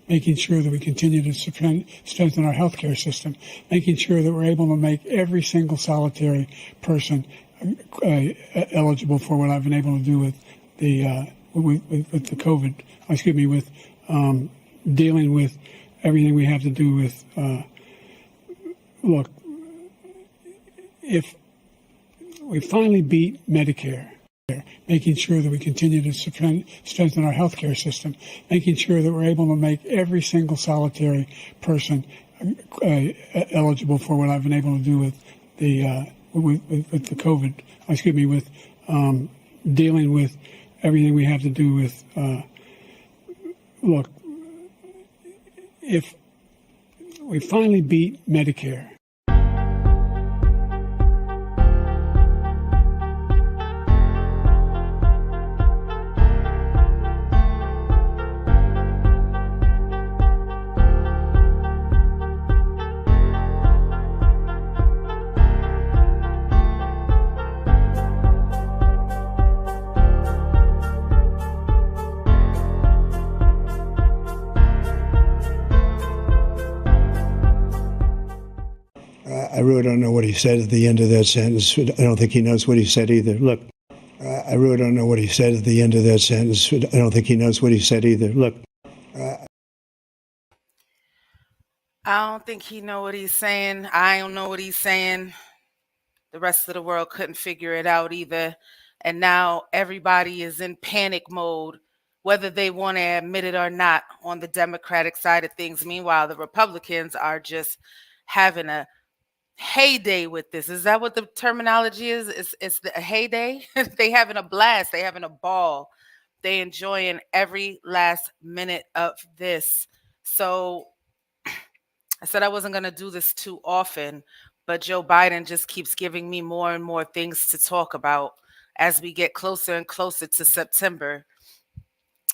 Making sure that we continue to strengthen our healthcare system, making sure that we're able to make every single solitary person eligible for what I've been able to do with the COVID. With dealing with everything we have to do with. Look, if we finally beat Medicare, making sure that we continue to strengthen our healthcare system, making sure that we're able to make every single solitary person eligible for what I've been able to do with the COVID. With dealing with everything we have to do with. Look, if we finally beat Medicare. I really don't know what he said at the end of that sentence. I don't think he knows what he said either. Look, I really don't know what he said at the end of that sentence. I don't think he knows what he said either. Look. I don't think he know what he's saying. I don't know what he's saying. The rest of the world couldn't figure it out either. And now everybody is in panic mode, whether they want to admit it or not, on the Democratic side of things. Meanwhile, the Republicans are just having a heyday with this. Is that what the terminology is? It's a heyday. They having a blast. They having a ball. They enjoying every last minute of this. So I said I wasn't going to do this too often, but Joe Biden just keeps giving me more and more things to talk about as we get closer and closer to September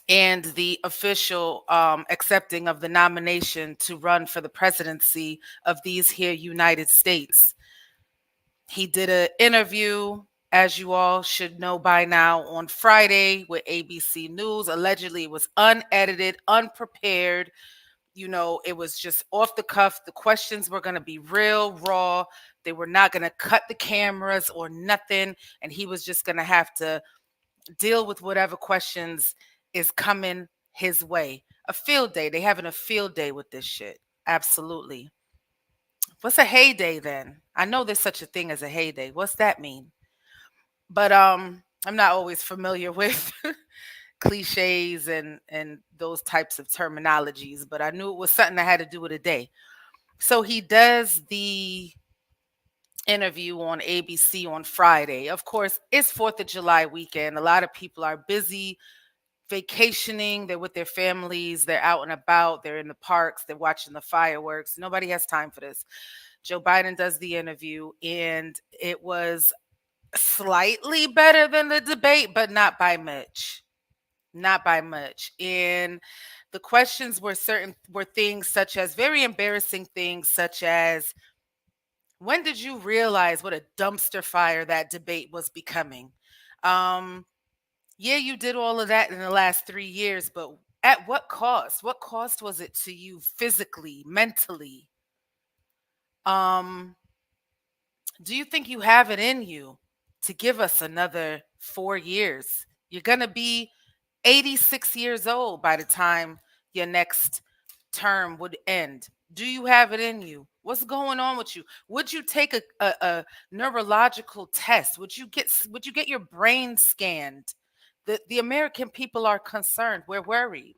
and the official accepting of the nomination to run for the presidency of these here United States. He did an interview, as you all should know by now, on Friday with ABC News. Allegedly, it was unedited, unprepared. You know, it was just off the cuff. The questions were going to be real raw. They were not going to cut the cameras or nothing. And he was just going to have to deal with whatever questions is coming his way. A field day. They having a field day with this shit. Absolutely. What's a heyday then? I know there's such a thing as a heyday. What's that mean? But I'm not always familiar with cliches and those types of terminologies, but I knew it was something that had to do with a day. So he does the interview on ABC on Friday. Of course, it's 4th of July weekend. A lot of people are busy vacationing. They're with their families. They're out and about. They're in the parks. They're watching the fireworks. Nobody has time for this. Joe Biden does the interview, and it was slightly better than the debate, but not by much. Not by much. And the questions were things such as very embarrassing things such as, when did you realize what a dumpster fire that debate was becoming? Yeah, you did all of that in the last 3 years, but at what cost? What cost was it to you physically, mentally? Do you think you have it in you to give us another 4 years? You're going to be 86 years old by the time your next term would end. Do you have it in you? What's going on with you? Would you take a neurological test? Would you get your brain scanned? The American people are concerned. We're worried.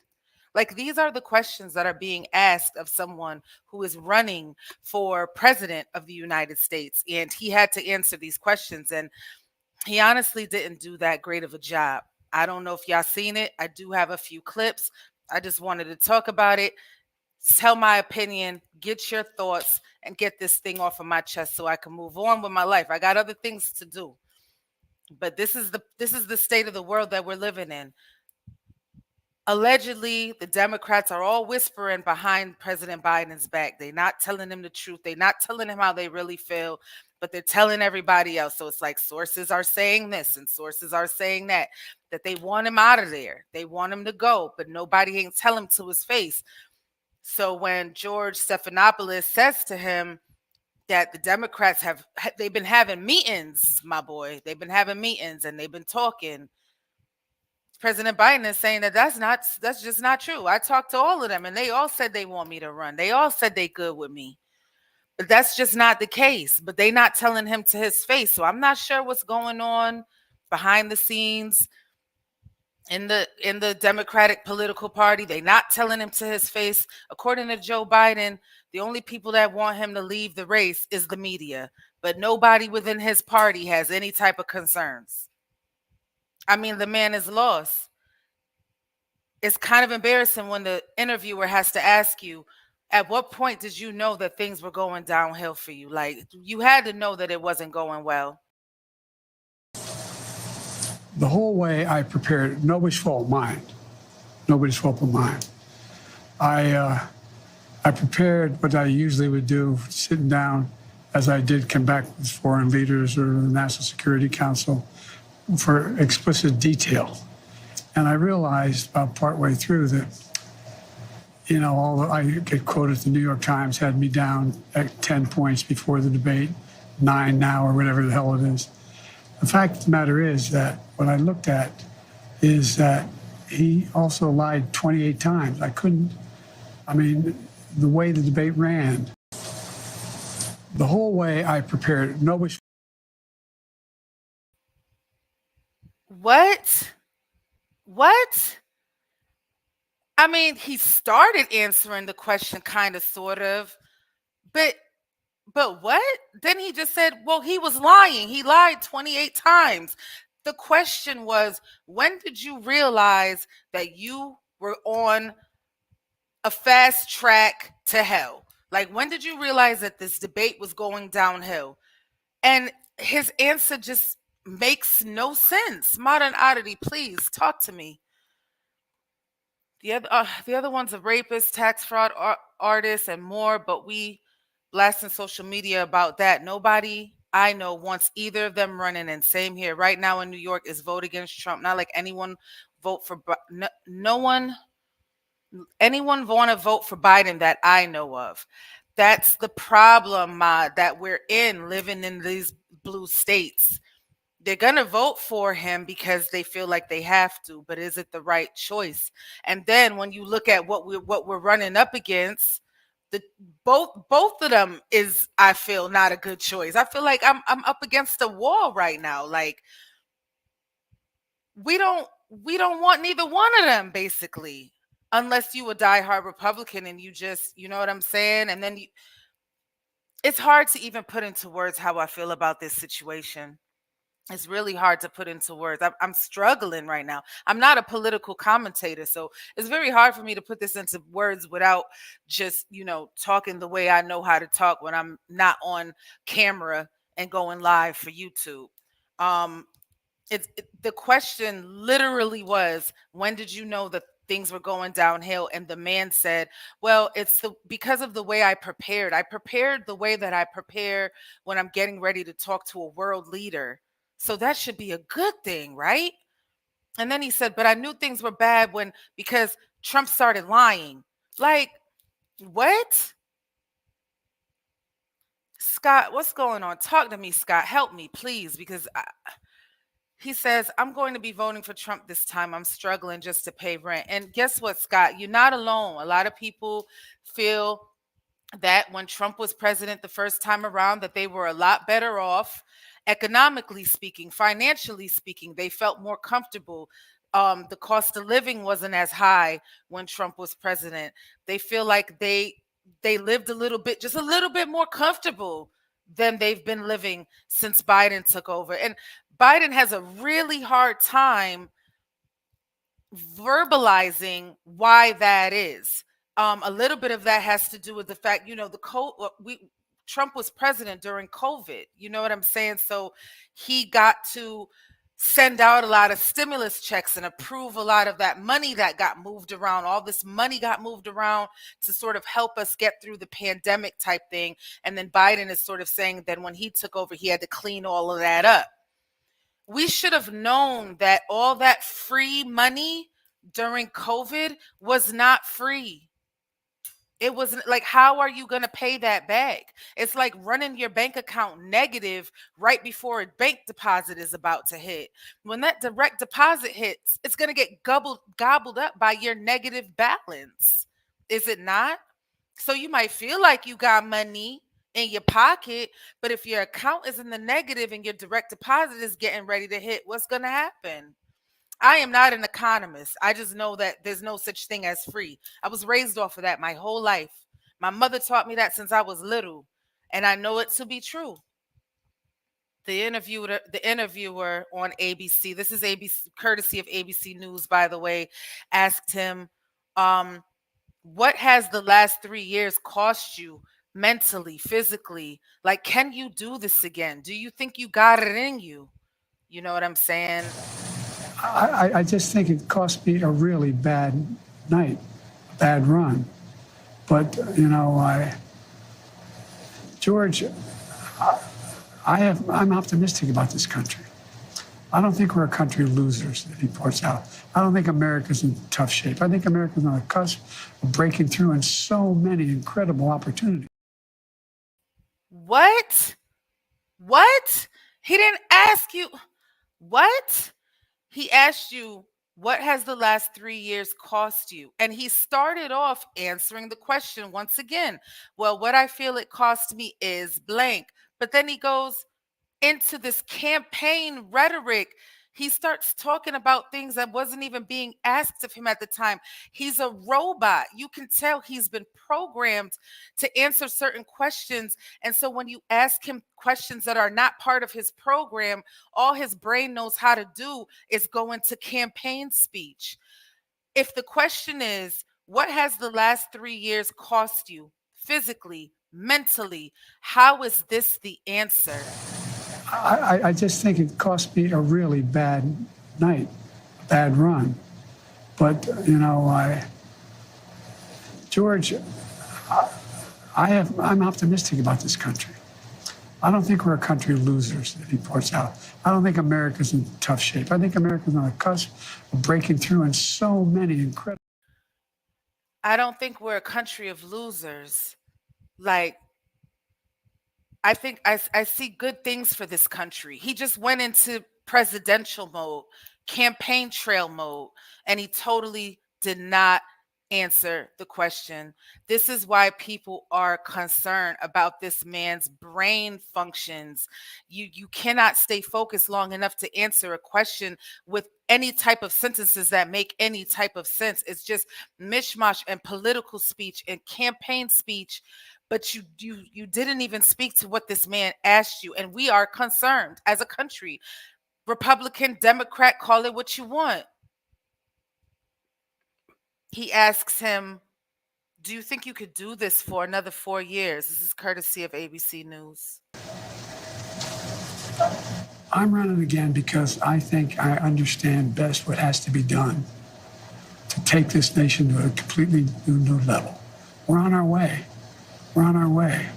Like, these are the questions that are being asked of someone who is running for president of the United States. And he had to answer these questions. And he honestly didn't do that great of a job. I don't know if y'all seen it. I do have a few clips. I just wanted to talk about it, tell my opinion, get your thoughts, and get this thing off of my chest so I can move on with my life. I got other things to do. But this is the state of the world that we're living in. Allegedly, the Democrats are all whispering behind President Biden's back. They're not telling him the truth. They're not telling him how they really feel, but they're telling everybody else. So it's like sources are saying this and sources are saying that they want him out of there. They want him to go, but nobody ain't telling him to his face. So when George Stephanopoulos says to him that the Democrats they've been having meetings, my boy, they've been having meetings and they've been talking. President Biden is saying that's just not true. I talked to all of them and they all said they want me to run. They all said they good with me. But that's just not the case. But they not telling him to his face. So I'm not sure what's going on behind the scenes in the Democratic political party. They not telling him to his face. According to Joe Biden, the only people that want him to leave the race is the media. But nobody within his party has any type of concerns. I mean, the man is lost. It's kind of embarrassing when the interviewer has to ask you, at what point did you know that things were going downhill for you? Like, you had to know that it wasn't going well. The whole way I prepared, nobody's fault, mine. Nobody's fault but mine. I prepared what I usually would do, sitting down, as I did come back with foreign leaders or the National Security Council, for explicit detail. And I realized about partway through that, I get quoted, the New York Times had me down at 10 points before the debate, 9 now, or whatever the hell it is. The fact of the matter is that what I looked at is that he also lied 28 times. The way the debate ran, the whole way I prepared, nobody. What? I mean, he started answering the question kind of, sort of, but what? Then he just said, well, he was lying. He lied 28 times. The question was, when did you realize that you were on a fast track to hell? Like, when did you realize that this debate was going downhill? And his answer just makes no sense. Modern Oddity, please talk to me. The other one's a rapist, tax fraud artist, and more, but we blasting social media about that. Nobody I know wants either of them running, and same here. Right now in New York is vote against Trump. Not like anyone vote for anyone want to vote for Biden that I know of. That's the problem that we're in, living in these blue states. They're going to vote for him because they feel like they have to, but is it the right choice? And then when you look at what we're running up against, both of them is, I feel, not a good choice. I feel like I'm up against a wall right now. Like, we don't want neither one of them, basically, unless you a diehard Republican and you just, you know what I'm saying? And then it's hard to even put into words how I feel about this situation. It's really hard to put into words. I'm struggling right now. I'm not a political commentator, so it's very hard for me to put this into words without just, talking the way I know how to talk when I'm not on camera and going live for YouTube. The question literally was, when did you know that things were going downhill? And the man said, well, it's because of the way I prepared. I prepared the way that I prepare when I'm getting ready to talk to a world leader. So that should be a good thing, right? And then he said, but I knew things were bad because Trump started lying. Like, what? Scott, what's going on? Talk to me, Scott. Help me, please, because He says, I'm going to be voting for Trump this time. I'm struggling just to pay rent. And guess what, Scott? You're not alone. A lot of people feel that when Trump was president the first time around, that they were a lot better off, economically speaking, financially speaking. They felt more comfortable. The cost of living wasn't as high when Trump was president. They feel like they lived a little bit, just a little bit more comfortable than they've been living since Biden took over. And Biden has a really hard time verbalizing why that is. A little bit of that has to do with the fact, Trump was president during COVID. You know what I'm saying? So he got to send out a lot of stimulus checks and approve a lot of that money that got moved around. All this money got moved around to sort of help us get through the pandemic type thing. And then Biden is sort of saying that when he took over, he had to clean all of that up. We should have known that all that free money during COVID was not free. It wasn't like, how are you going to pay that back? It's like running your bank account negative right before a bank deposit is about to hit. When that direct deposit hits, it's going to get gobbled up by your negative balance. Is it not? So you might feel like you got money in your pocket, but if your account is in the negative and your direct deposit is getting ready to hit, what's going to happen? I am not an economist. I just know that there's no such thing as free. I was raised off of that my whole life. My mother taught me that since I was little, and I know it to be true. The interviewer on ABC, this is ABC, courtesy of ABC News, by the way, asked him, what has the last 3 years cost you mentally, physically? Like, can you do this again? Do you think you got it in you? You know what I'm saying? I just think it cost me a really bad night, a bad run. But, George, I'm optimistic about this country. I don't think we're a country of losers, that he points out. I don't think America's in tough shape. I think America's on the cusp of breaking through in so many incredible opportunities. What? What? He didn't ask you. What? He asked you, what has the last 3 years cost you? And he started off answering the question once again. Well, what I feel it cost me is blank. But then he goes into this campaign rhetoric. He starts talking about things that wasn't even being asked of him at the time. He's a robot. You can tell he's been programmed to answer certain questions. And so when you ask him questions that are not part of his program, all his brain knows how to do is go into campaign speech. If the question is, what has the last 3 years cost you physically, mentally? How is this the answer? I just think it cost me a really bad night, a bad run. But, George, I'm optimistic about this country. I don't think we're a country of losers, that he points out. I don't think America's in tough shape. I think America's on the cusp of breaking through in so many incredible. I don't think we're a country of losers. Like, I think I see good things for this country. He just went into presidential mode, campaign trail mode, and he totally did not answer the question. This is why people are concerned about this man's brain functions. You cannot stay focused long enough to answer a question with any type of sentences that make any type of sense. It's just mishmash and political speech and campaign speech. But you didn't even speak to what this man asked you. And we are concerned as a country. Republican, Democrat, call it what you want. He asks him, do you think you could do this for another 4 years? This is courtesy of ABC News. I'm running again because I think I understand best what has to be done to take this nation to a completely new level. We're on our way. We're on our way.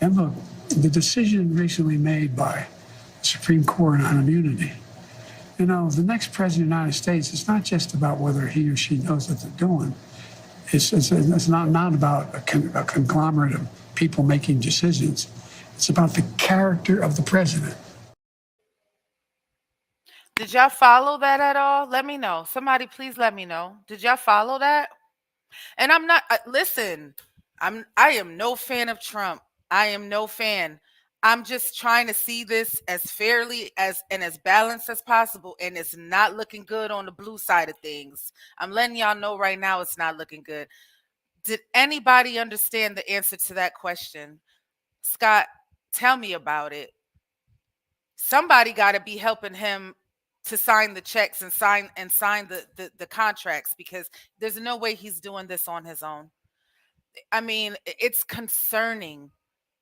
And look, the decision recently made by the Supreme Court on immunity, the next president of the United States, it's not just about whether he or she knows what they're doing. It's not about a conglomerate of people making decisions. It's about the character of the president. Did y'all follow that at all? Let me know. Somebody please let me know. Did y'all follow that? And I'm not listen, I am no fan of Trump. I am no fan. I'm just trying to see this as fairly as and as balanced as possible, and it's not looking good on the blue side of things. I'm letting y'all know right now it's not looking good. Did anybody understand the answer to that question? Scott, tell me about it. Somebody got to be helping him to sign the checks and sign the contracts, because there's no way he's doing this on his own. I mean, it's concerning.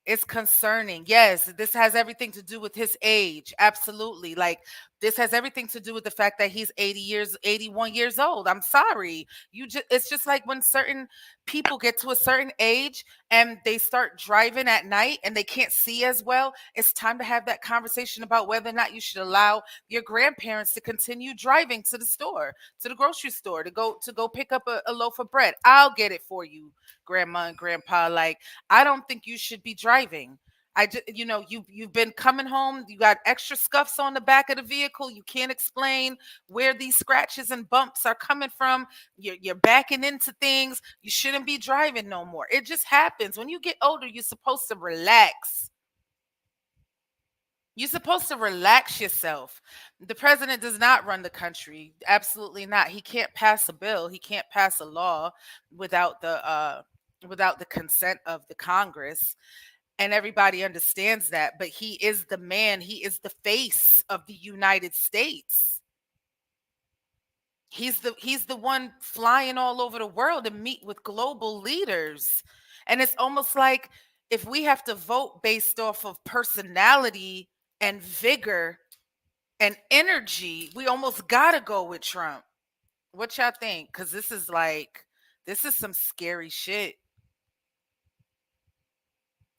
It's concerning. Yes, this has everything to do with his age. Absolutely. Like, this has everything to do with the fact that he's 81 years old. I'm sorry. It's just like when certain people get to a certain age and they start driving at night and they can't see as well. It's time to have that conversation about whether or not you should allow your grandparents to continue driving to the store, to the grocery store, to go pick up a loaf of bread. I'll get it for you, grandma and grandpa. Like, I don't think you should be driving. I just, you've been coming home. You got extra scuffs on the back of the vehicle. You can't explain where these scratches and bumps are coming from. You're backing into things. You shouldn't be driving no more. It just happens. When you get older, you're supposed to relax. You're supposed to relax yourself. The president does not run the country. Absolutely not. He can't pass a bill. He can't pass a law without the consent of the Congress. And everybody understands that, but he is the man. He is the face of the United States. He's the one flying all over the world to meet with global leaders. And it's almost like if we have to vote based off of personality and vigor and energy, we almost gotta go with Trump. What y'all think? Because this is some scary shit.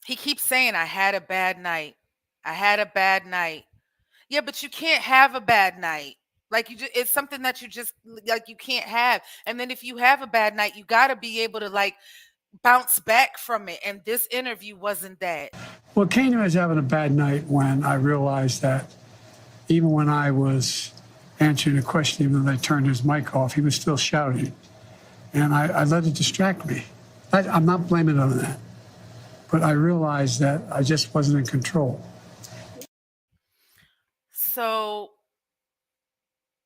He keeps saying, I had a bad night. I had a bad night. Yeah, but you can't have a bad night. Like, it's something that you can't have. And then if you have a bad night, you got to be able to bounce back from it. And this interview wasn't that. Well, came to me as having a bad night when I realized that even when I was answering a question, even though they turned his mic off, he was still shouting. And I let it distract me. I'm not blaming it on that. But I realized that I just wasn't in control. So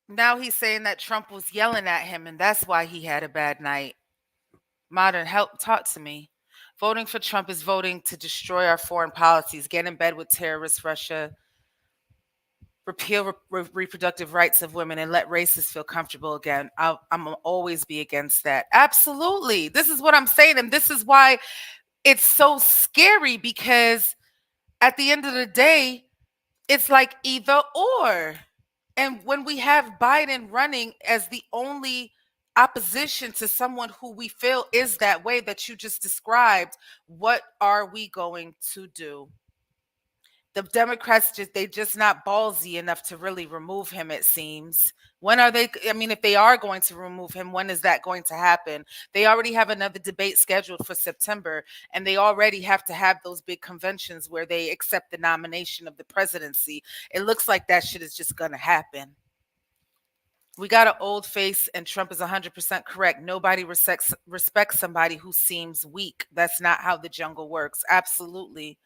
now he's saying that Trump was yelling at him, and that's why he had a bad night. Modern, help, talk to me. Voting for Trump is voting to destroy our foreign policies, get in bed with terrorist Russia, repeal reproductive rights of women, and let racists feel comfortable again. I'm going to always be against that. Absolutely. This is what I'm saying, and this is why it's so scary, because at the end of the day, it's like either or. And when we have Biden running as the only opposition to someone who we feel is that way that you just described, what are we going to do? The Democrats they just not ballsy enough to really remove him, it seems. When are they? I mean, if they are going to remove him, when is that going to happen? They already have another debate scheduled for September, and they already have to have those big conventions where they accept the nomination of the presidency. It looks like that shit is just going to happen. We got an old face, and Trump is 100% correct. Nobody respects somebody who seems weak. That's not how the jungle works. Absolutely.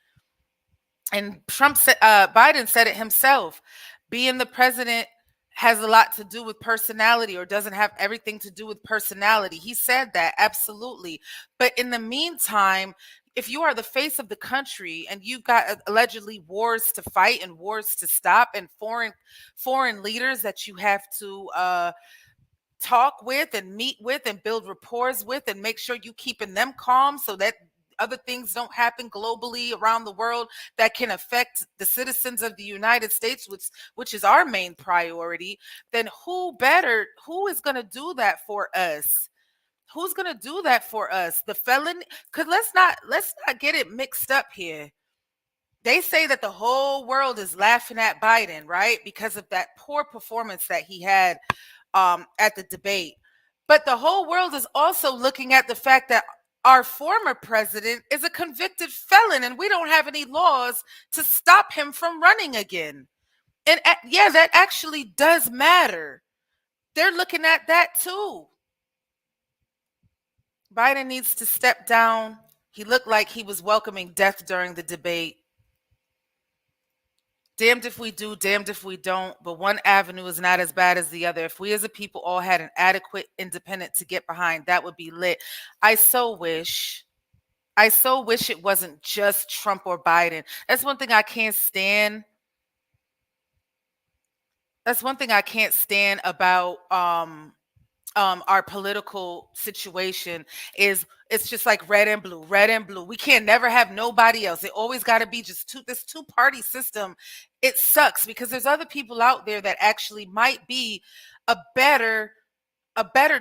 And Biden said it himself. Being the president has a lot to do with personality, or doesn't have everything to do with personality. He said that, absolutely. But in the meantime, if you are the face of the country and you've got allegedly wars to fight and wars to stop, and foreign leaders that you have to talk with and meet with and build rapport with, and make sure you keeping them calm so that other things don't happen globally around the world that can affect the citizens of the United States, which is our main priority, then who is going to do that for us? Who's going to do that for us? The felon? Because let's not get it mixed up here. They say that the whole world is laughing at Biden, right? Because of that poor performance that he had at the debate. But the whole world is also looking at the fact that our former president is a convicted felon, and we don't have any laws to stop him from running again. And yeah, that actually does matter. They're looking at that too. Biden needs to step down. He looked like he was welcoming death during the debate. Damned if we do, damned if we don't, but one avenue is not as bad as the other. If we as a people all had an adequate independent to get behind, that would be lit. I so wish it wasn't just Trump or Biden. That's one thing I can't stand. That's one thing I can't stand about our political situation is it's just like red and blue, red and blue. We can't never have nobody else. It always got to be just this two-party system. It sucks because there's other people out there that actually might be a better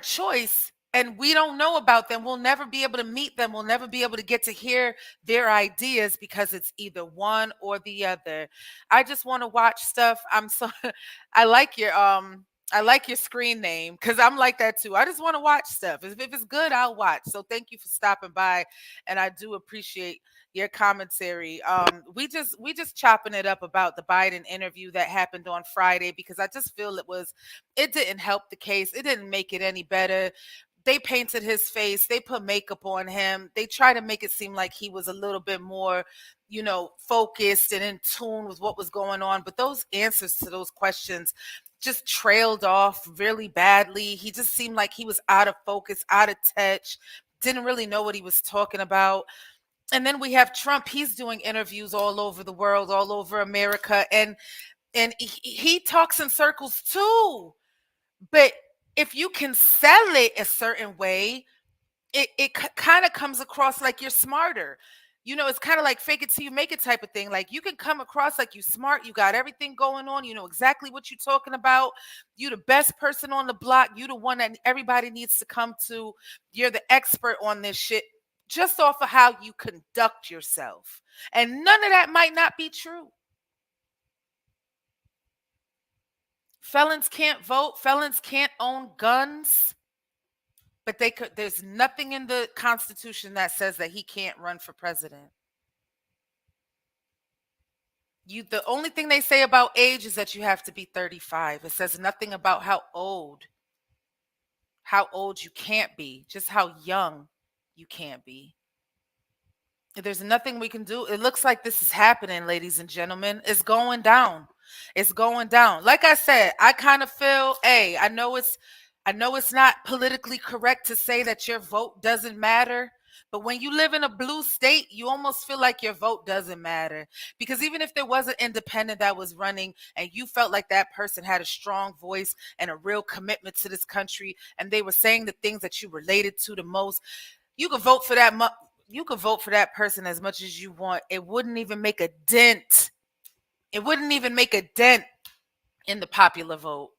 choice, and we don't know about them. We'll never be able to meet them. We'll never be able to get to hear their ideas because it's either one or the other. I just want to watch stuff. I'm so I like your screen name because I'm like that too. I just want to watch stuff. If it's good, I'll watch. So thank you for stopping by, and I do appreciate your commentary. We just chopping it up about the Biden interview that happened on Friday because I just feel it didn't help the case. It didn't make it any better. They painted his face. They put makeup on him. They try to make it seem like he was a little bit more, focused and in tune with what was going on. But those answers to those questions just trailed off really badly. He just seemed like he was out of focus, out of touch, didn't really know what he was talking about. And then we have Trump. He's doing interviews all over the world, all over America, and he talks in circles too. But if you can sell it a certain way, it kind of comes across like you're smarter. It's kind of like fake it till you make it type of thing. Like you can come across like you smart, you got everything going on, you know exactly what you're talking about. You the best person on the block, you the one that everybody needs to come to. You're the expert on this shit just off of how you conduct yourself. And none of that might not be true. Felons can't vote, felons can't own guns. But there's nothing in the Constitution that says that he can't run for president. The only thing they say about age is that you have to be 35. It says nothing about how old you can't be, just how young you can't be. There's nothing we can do. It looks like this is happening, ladies and gentlemen. It's going down. It's going down. Like I said, I kind of feel, I know it's not politically correct to say that your vote doesn't matter, but when you live in a blue state, you almost feel like your vote doesn't matter. Because even if there was an independent that was running and you felt like that person had a strong voice and a real commitment to this country, and they were saying the things that you related to the most, you could vote for that. You could vote for that person as much as you want. It wouldn't even make a dent. It wouldn't even make a dent in the popular vote.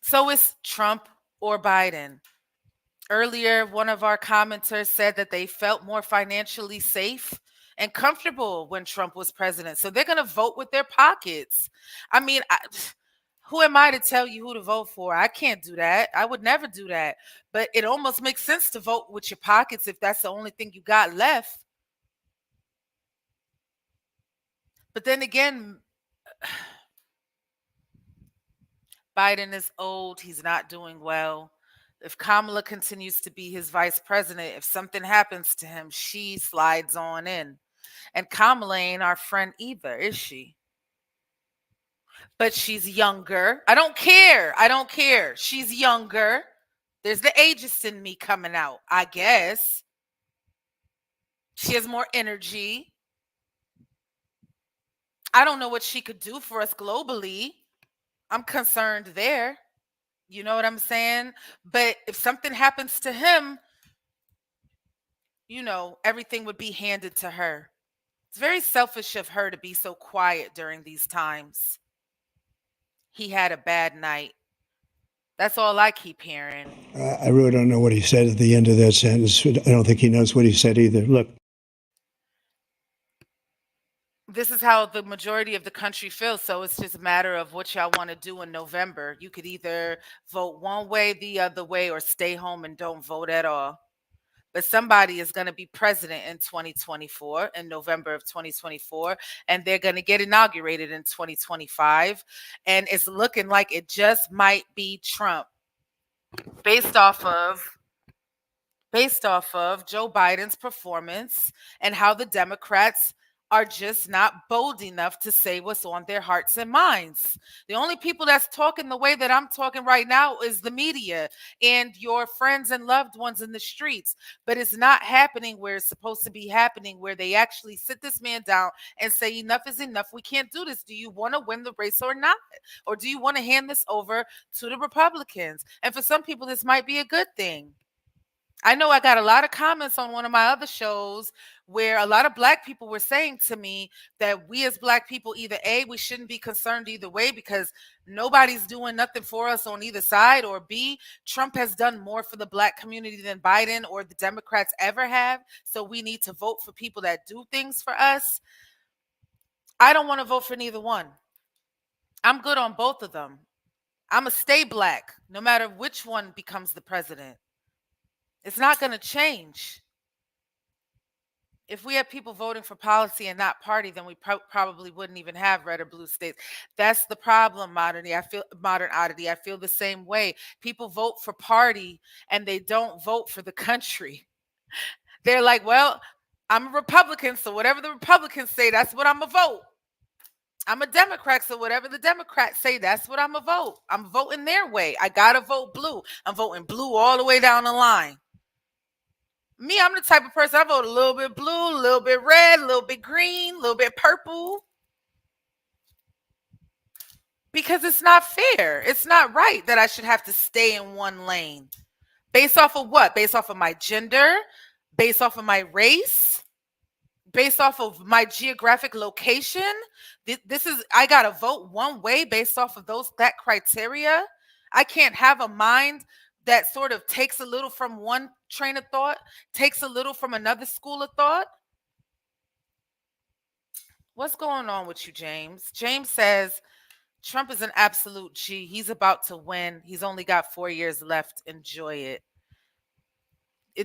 So it's Trump or Biden. Earlier, one of our commenters said that they felt more financially safe and comfortable when Trump was president. So they're going to vote with their pockets. I mean, who am I to tell you who to vote for? I can't do that. I would never do that. But it almost makes sense to vote with your pockets if that's the only thing you got left. But then again, Biden is old. He's not doing well. If Kamala continues to be his vice president, if something happens to him, she slides on in. And Kamala ain't our friend either, is she? But she's younger. I don't care. She's younger. There's the ageist in me coming out, I guess. She has more energy. I don't know what she could do for us globally. I'm concerned there. You know what I'm saying? But if something happens to him, everything would be handed to her. It's very selfish of her to be so quiet during these times. He had a bad night. That's all I keep hearing. I really don't know what he said at the end of that sentence. I don't think he knows what he said either. Look. This is how the majority of the country feels. So it's just a matter of what y'all want to do in November. You could either vote one way, the other way, or stay home and don't vote at all. but somebody is going to be president in 2024, in November of 2024, and they're going to get inaugurated in 2025. And it's looking like it just might be Trump based off of Joe Biden's performance and how the Democrats are just not bold enough to say what's on their hearts and minds. The only people that's talking the way that I'm talking right now is the media and your friends and loved ones in the streets. But it's not happening where it's supposed to be happening, where they actually sit this man down and say, enough is enough. We can't do this. Do you want to win the race or not? Or do you want to hand this over to the Republicans? And for some people, this might be a good thing. I know I got a lot of comments on one of my other shows where a lot of Black people were saying to me that we as Black people, either A, we shouldn't be concerned either way because nobody's doing nothing for us on either side, or B, Trump has done more for the Black community than Biden or the Democrats ever have. So we need to vote for people that do things for us. I don't want to vote for neither one. I'm good on both of them. I'm going to stay Black no matter which one becomes the president. It's not going to change. If we had people voting for policy and not party, then we probably wouldn't even have red or blue states. That's the problem, modern oddity. I feel the same way. People vote for party and they don't vote for the country. They're like, well, I'm a Republican, so whatever the Republicans say, that's what I'm going to vote. I'm a Democrat, so whatever the Democrats say, that's what I'm going to vote. I'm voting their way. I got to vote blue. I'm voting blue all the way down the line. Me, I'm the type of person, I vote a little bit blue, a little bit red, a little bit green, a little bit purple. Because it's not fair. It's not right that I should have to stay in one lane. Based off of what? Based off of my gender? Based off of my race? Based off of my geographic location? I got to vote one way based off of that criteria. I can't have a mind that sort of takes a little from one train of thought, takes a little from another school of thought. What's going on with you, James? James says, Trump is an absolute G. He's about to win. He's only got 4 years left. Enjoy it.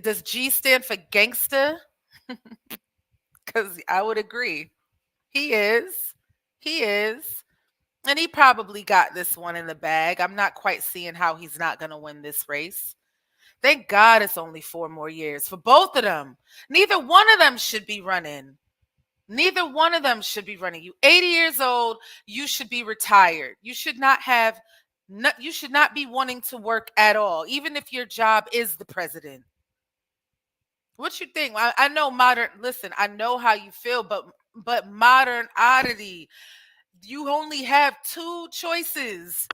Does G stand for gangster? Because I would agree. He is. He is. And he probably got this one in the bag. I'm not quite seeing how he's not going to win this race. Thank God it's only 4 more years for both of them. Neither one of them should be running. Neither one of them should be running. You 80 years old, you should be retired. You should not be wanting to work at all, even if your job is the president. What you think? I know listen, I know how you feel, but modern oddity, you only have 2 choices.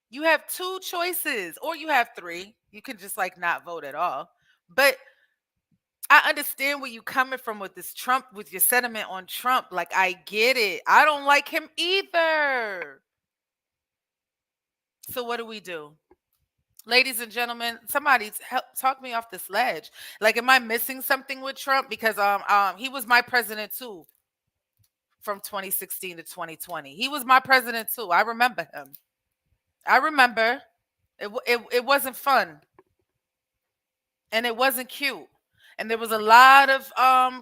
You have 2 choices, or you have 3. You can just not vote at all. But I understand where you're coming from with this Trump, with your sentiment on Trump. I get it. I don't like him either. So what do? Ladies and gentlemen, somebody help talk me off this ledge. Am I missing something with Trump? Because he was my president too. From 2016 to 2020. He was my president too. I remember him. I remember. It wasn't fun. And it wasn't cute. And there was a lot of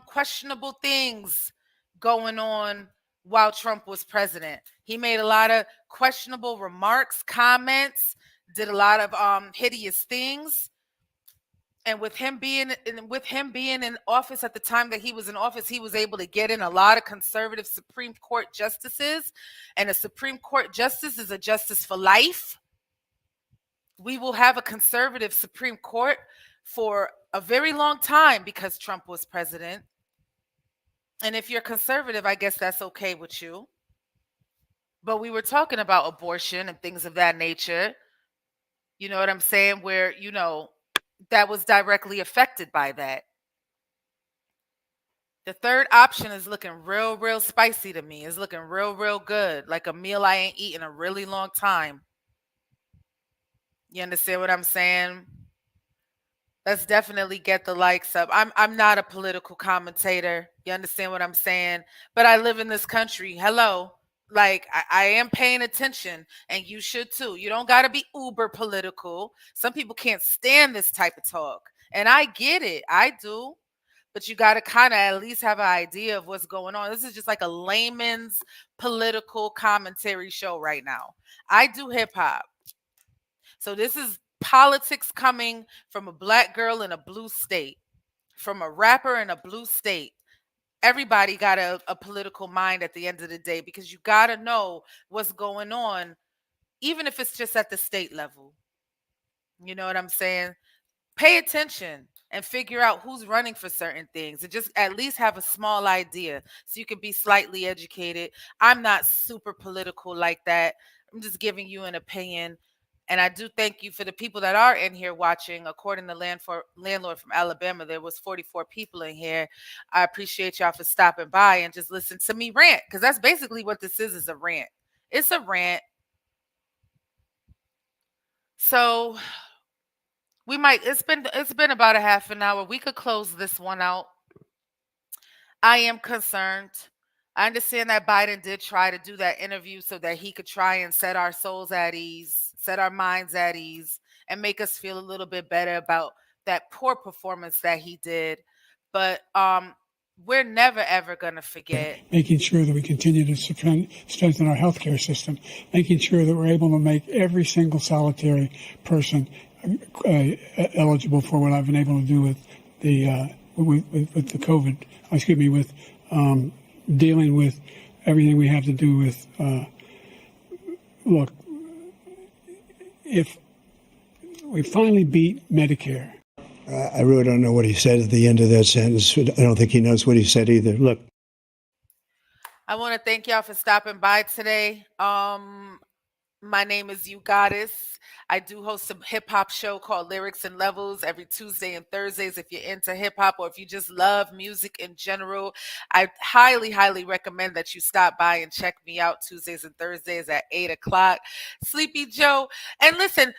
questionable things going on while Trump was president. He made a lot of questionable remarks, comments, did a lot of hideous things. And with him being in office at the time that he was in office, he was able to get in a lot of conservative Supreme Court justices. And a Supreme Court justice is a justice for life. We will have a conservative Supreme Court for a very long time because Trump was president. And if you're conservative, I guess that's okay with you. But we were talking about abortion and things of that nature. You know what I'm saying? Where, that was directly affected by that. The third option is looking real, real spicy to me. It's looking real, real good. Like a meal I ain't eaten in a really long time. You understand what I'm saying? Let's definitely get the likes up. I'm not a political commentator. You understand what I'm saying? But I live in this country. Hello. I am paying attention, and you should too. You don't got to be uber political. Some people can't stand this type of talk. And I get it. I do. But you got to kind of at least have an idea of what's going on. This is just like a layman's political commentary show right now. I do hip hop. So this is politics coming from a black girl in a blue state, from a rapper in a blue state. Everybody got a political mind at the end of the day because you got to know what's going on, even if it's just at the state level. You know what I'm saying? Pay attention and figure out who's running for certain things and just at least have a small idea so you can be slightly educated. I'm not super political like that. I'm just giving you an opinion. And I do thank you for the people that are in here watching. According to Landlord from Alabama, there was 44 people in here. I appreciate y'all for stopping by and just listen to me rant, because that's basically what this is a rant. It's a rant. So it's been about a half an hour. We could close this one out. I am concerned. I understand that Biden did try to do that interview so that he could try and set our souls at ease, set our minds at ease, and make us feel a little bit better about that poor performance that he did. But we're never ever gonna forget. Making sure that we continue to strengthen our healthcare system, making sure that we're able to make every single solitary person eligible for what I've been able to do with the with the COVID. Excuse me, with dealing with everything we have to do with. Look, if we finally beat Medicare. I really don't know what he said at the end of that sentence. I don't think he knows what he said either. Look. I want to thank y'all for stopping by today. My name is UGoddess. I do host a hip hop show called Lyrics and Levels every Tuesday and Thursdays. If you're into hip hop or if you just love music in general, I highly, highly recommend that you stop by and check me out Tuesdays and Thursdays at 8 o'clock. Sleepy Joe. And listen,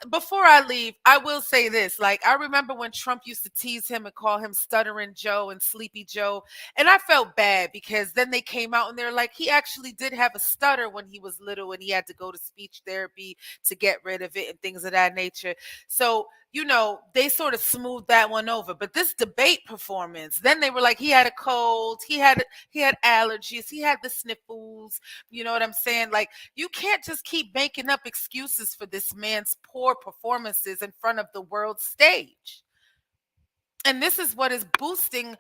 before I leave, I will say this. Like, I remember when Trump used to tease him and call him Stuttering Joe and Sleepy Joe. And I felt bad because then they came out and they're like, he actually did have a stutter when he was little and he had to go to speech therapy to get rid of it and things of that nature. So, you know, they sort of smoothed that one over. But this debate performance, then they were like, he had a cold, he had allergies, he had the sniffles. You know what I'm saying? Like, you can't just keep making up excuses for this man's poor performances in front of the world stage. And this is what is boosting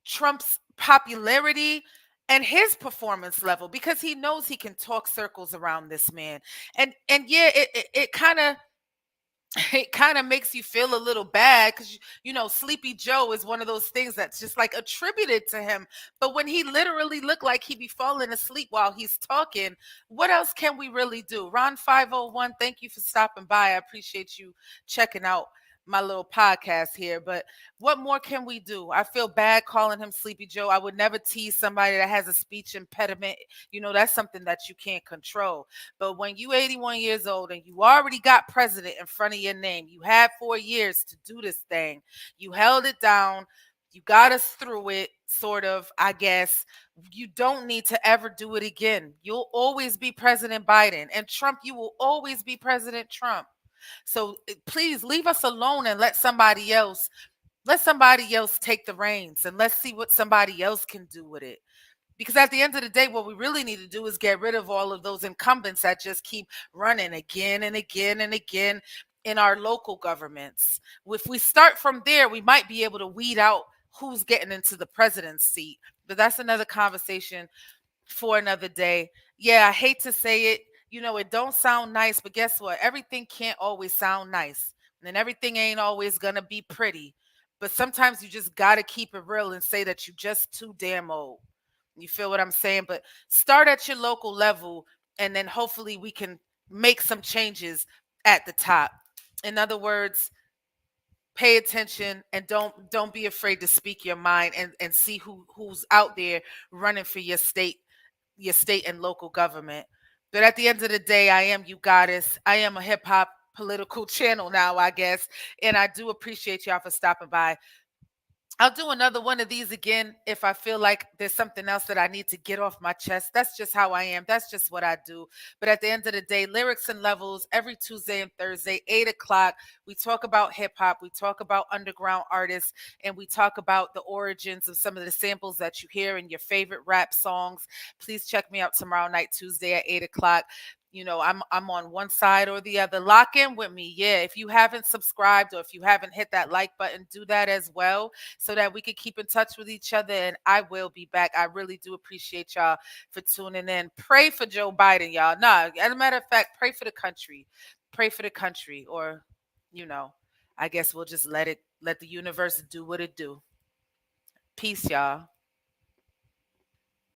Trump's popularity and his performance level, because he knows he can talk circles around this man. And yeah, it kind of makes you feel a little bad because, you know, Sleepy Joe is one of those things that's just like attributed to him. But when he literally looked like he'd be falling asleep while he's talking, what else can we really do? Ron 501, thank you for stopping by. I appreciate you checking out my little podcast here. But what more can we do? I feel bad calling him Sleepy Joe. I would never tease somebody that has a speech impediment. You know, that's something that you can't control. But when you 81 years old and you already got president in front of your name, you had 4 years to do this thing. You held it down. You got us through it, sort of, I guess. You don't need to ever do it again. You'll always be President Biden. And Trump, you will always be President Trump. So please leave us alone and let somebody else take the reins, and let's see what somebody else can do with it. Because at the end of the day, what we really need to do is get rid of all of those incumbents that just keep running again and again and again in our local governments. If we start from there, we might be able to weed out who's getting into the president's seat. But that's another conversation for another day. Yeah, I hate to say it. You know, it don't sound nice, but guess what? Everything can't always sound nice. And everything ain't always going to be pretty. But sometimes you just got to keep it real and say that you're just too damn old. You feel what I'm saying? But start at your local level, and then hopefully we can make some changes at the top. In other words, pay attention and don't be afraid to speak your mind and see who's out there running for your state and local government. But at the end of the day, I am UGoddess. I am a hip hop political channel now, I guess. And I do appreciate y'all for stopping by. I'll do another one of these again if I feel like there's something else that I need to get off my chest. That's just how I am. That's just what I do. But at the end of the day, Lyrics and Levels every Tuesday and Thursday, 8 o'clock. We talk about hip hop, we talk about underground artists, and we talk about the origins of some of the samples that you hear in your favorite rap songs. Please check me out tomorrow night, Tuesday at 8 o'clock. You know, I'm on one side or the other. Lock in with me. Yeah. If you haven't subscribed or if you haven't hit that like button, do that as well so that we can keep in touch with each other. And I will be back. I really do appreciate y'all for tuning in. Pray for Joe Biden, y'all. Nah, as a matter of fact, pray for the country. Pray for the country. Or, you know, I guess we'll just let the universe do what it do. Peace, y'all.